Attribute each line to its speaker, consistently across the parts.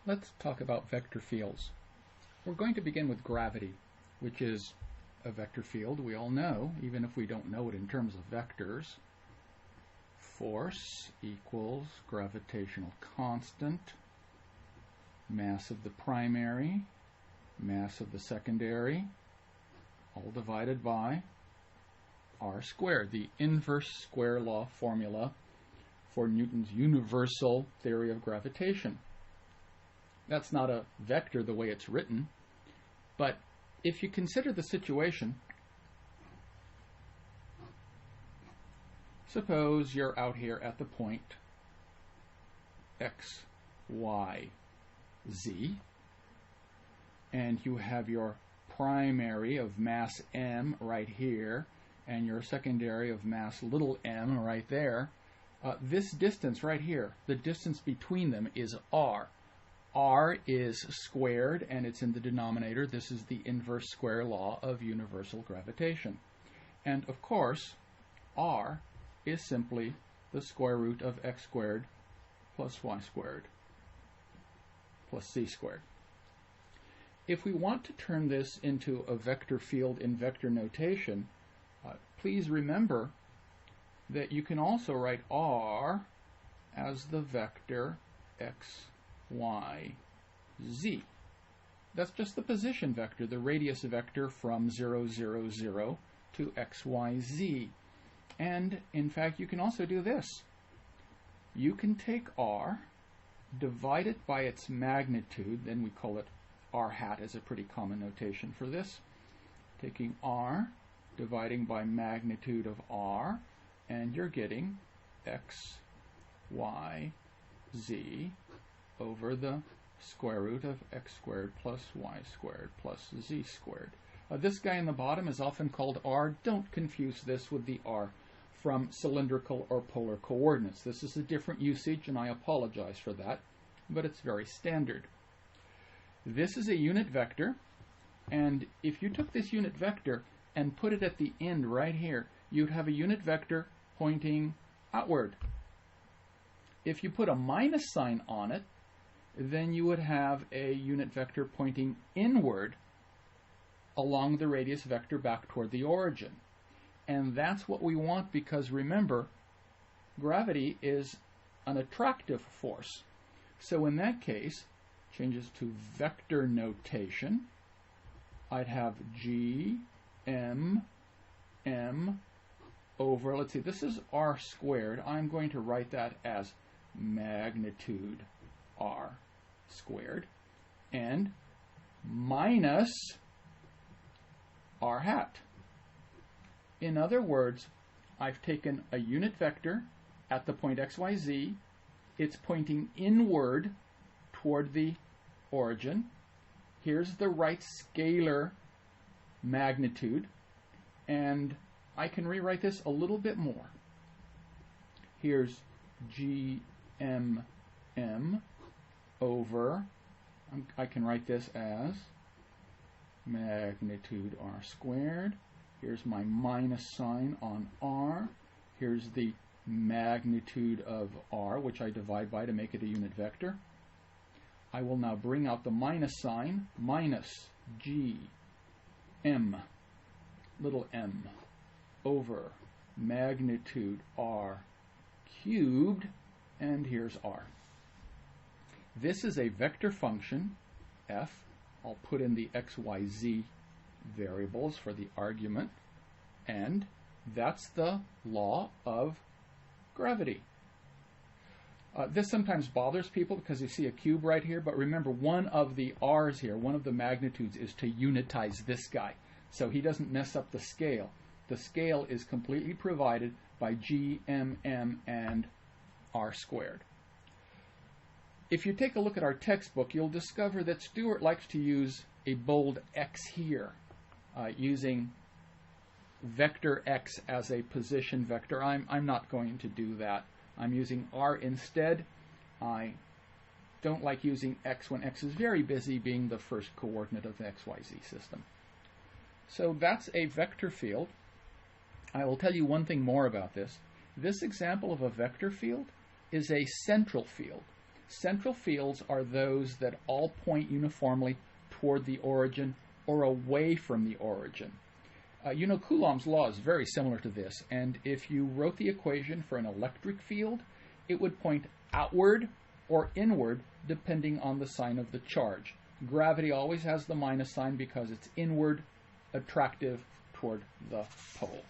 Speaker 1: Let's talk about vector fields. We're going to begin with gravity, which is a vector field we all know, even if we don't know it in terms of vectors. Force equals gravitational constant, mass of the primary, mass of the secondary, all divided by r squared, the inverse square law formula for Newton's universal theory of gravitation. That's not a vector the way it's written, but if you consider the situation, suppose you're out here at the point x, y, z, and you have your primary of mass m right here, and your secondary of mass little m right there. This distance right here, the distance between them, is r. R is squared, and it's in the denominator. This is the inverse square law of universal gravitation. And of course, r is simply the square root of x squared plus y squared plus z squared. If we want to turn this into a vector field in vector notation, please remember that you can also write r as the vector x, y, z. That's just the position vector, the radius vector from 0, 0, 0 to x, y, z. And in fact, you can also do this. You can take r, divide it by its magnitude, then we call it r hat is a pretty common notation for this. Taking r, dividing by magnitude of r, and you're getting x, y, z over the square root of x squared plus y squared plus z squared. This guy in the bottom is often called r. Don't confuse this with the r from cylindrical or polar coordinates. This is a different usage, and I apologize for that, but it's very standard. This is a unit vector, and if you took this unit vector and put it at the end right here, you'd have a unit vector pointing outward. If you put a minus sign on it, then you would have a unit vector pointing inward along the radius vector back toward the origin. And that's what we want, because remember, gravity is an attractive force. So in that case, changes to vector notation. I'd have g, m, m over, let's see, this is r squared. I'm going to write that as magnitude r squared, and minus r hat. In other words, I've taken a unit vector at the point x, y, z. It's pointing inward toward the origin. Here's the right scalar magnitude, and I can rewrite this a little bit more. Here's g, m, m over, I can write this as magnitude r squared. Here's my minus sign on r. Here's the magnitude of r, which I divide by to make it a unit vector. I will now bring out the minus sign, minus g, m, little m, over magnitude r cubed, and here's r. This is a vector function, f. I'll put in the x, y, z variables for the argument, and that's the law of gravity. This sometimes bothers people because you see a cube right here, but remember, one of the r's here, one of the magnitudes, is to unitize this guy, so he doesn't mess up the scale. The scale is completely provided by g, m, m, and r squared. If you take a look at our textbook, you'll discover that Stewart likes to use a bold x here, using vector x as a position vector. I'm not going to do that. I'm using r instead. I don't like using x when x is very busy being the first coordinate of the xyz system. So that's a vector field. I will tell you one thing more about this. This example of a vector field is a central field. Central fields are those that all point uniformly toward the origin or away from the origin. You know, Coulomb's law is very similar to this, and if you wrote the equation for an electric field, it would point outward or inward depending on the sign of the charge. Gravity always has the minus sign because it's inward, attractive toward the pole.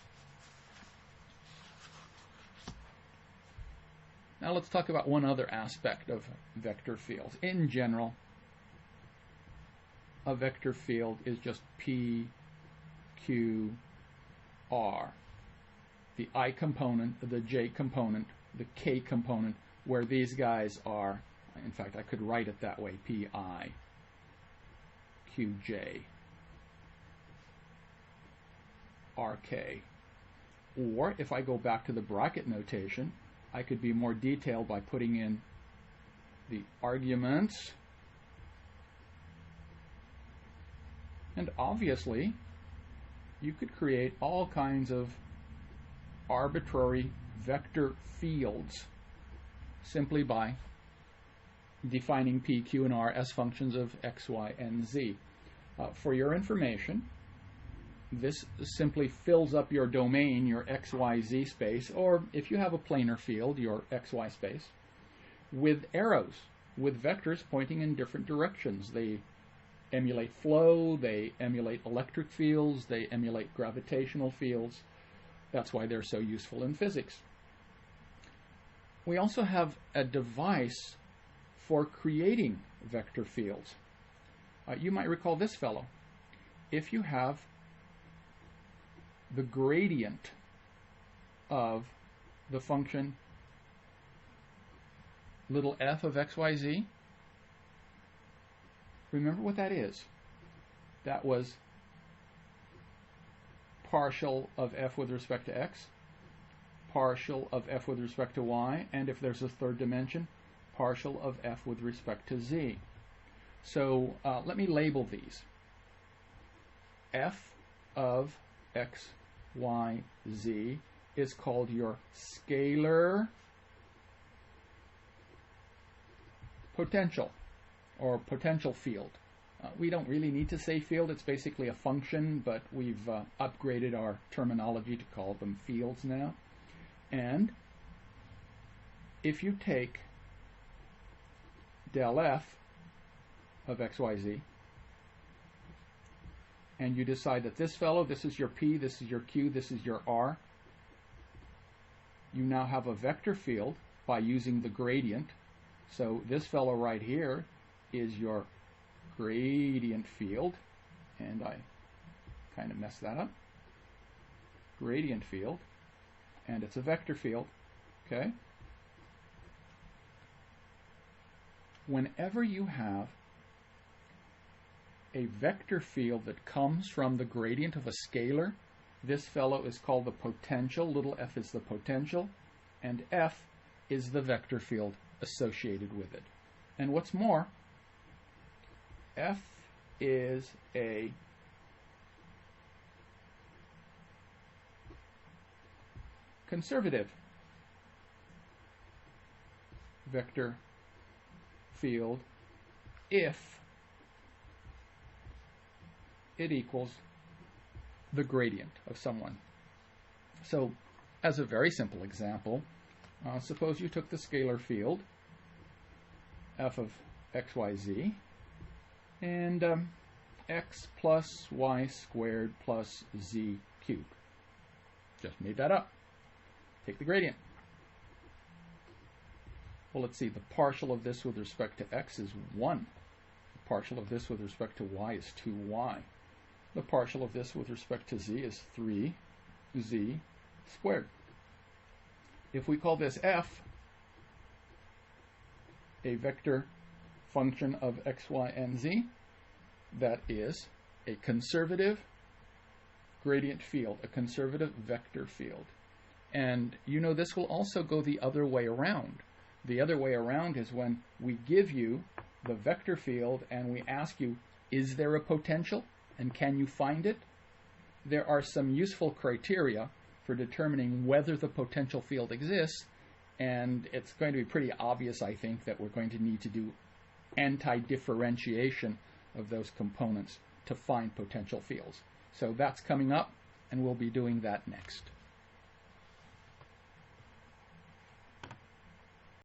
Speaker 1: Now let's talk about one other aspect of vector fields. In general, a vector field is just P, Q, R. The I component, the J component, the K component, where these guys are, in fact, I could write it that way, Pi, Qj, Rk. Or if I go back to the bracket notation, I could be more detailed by putting in the arguments. And obviously, you could create all kinds of arbitrary vector fields simply by defining P, Q, and R as functions of x, y, and z. For your information, this simply fills up your domain, your x, y, z space, or if you have a planar field, your x, y space, with arrows, with vectors pointing in different directions. They emulate flow, they emulate electric fields, they emulate gravitational fields. That's why they're so useful in physics. We also have a device for creating vector fields. You might recall this fellow. If you have the gradient of the function little f of xyz, remember what that is. That was partial of f with respect to x, partial of f with respect to y, and if there's a third dimension, partial of f with respect to z. So let me label these. F of x, y, z is called your scalar potential, or potential field. We don't really need to say field, it's basically a function, but we've upgraded our terminology to call them fields now. And if you take del f of xyz, and you decide that this fellow, this is your P, this is your Q, this is your R, you now have a vector field by using the gradient. So this fellow right here is your gradient field, and I kind of messed that up. Gradient field, and it's a vector field, okay? Whenever you have a vector field that comes from the gradient of a scalar, this fellow is called the potential. Little f is the potential, and f is the vector field associated with it. And what's more, f is a conservative vector field if it equals the gradient of someone. So, as a very simple example, suppose you took the scalar field f of xyz and x plus y squared plus z cubed. Just made that up. Take the gradient. Well, let's see, the partial of this with respect to x is 1. The partial of this with respect to y is 2y. The partial of this with respect to z is 3z squared. If we call this f a vector function of x, y, and z, that is a conservative gradient field, a conservative vector field. And you know this will also go the other way around. The other way around is when we give you the vector field and we ask you, is there a potential and can you find it? There are some useful criteria for determining whether the potential field exists, and it's going to be pretty obvious, I think, that we're going to need to do anti-differentiation of those components to find potential fields. So that's coming up, and we'll be doing that next.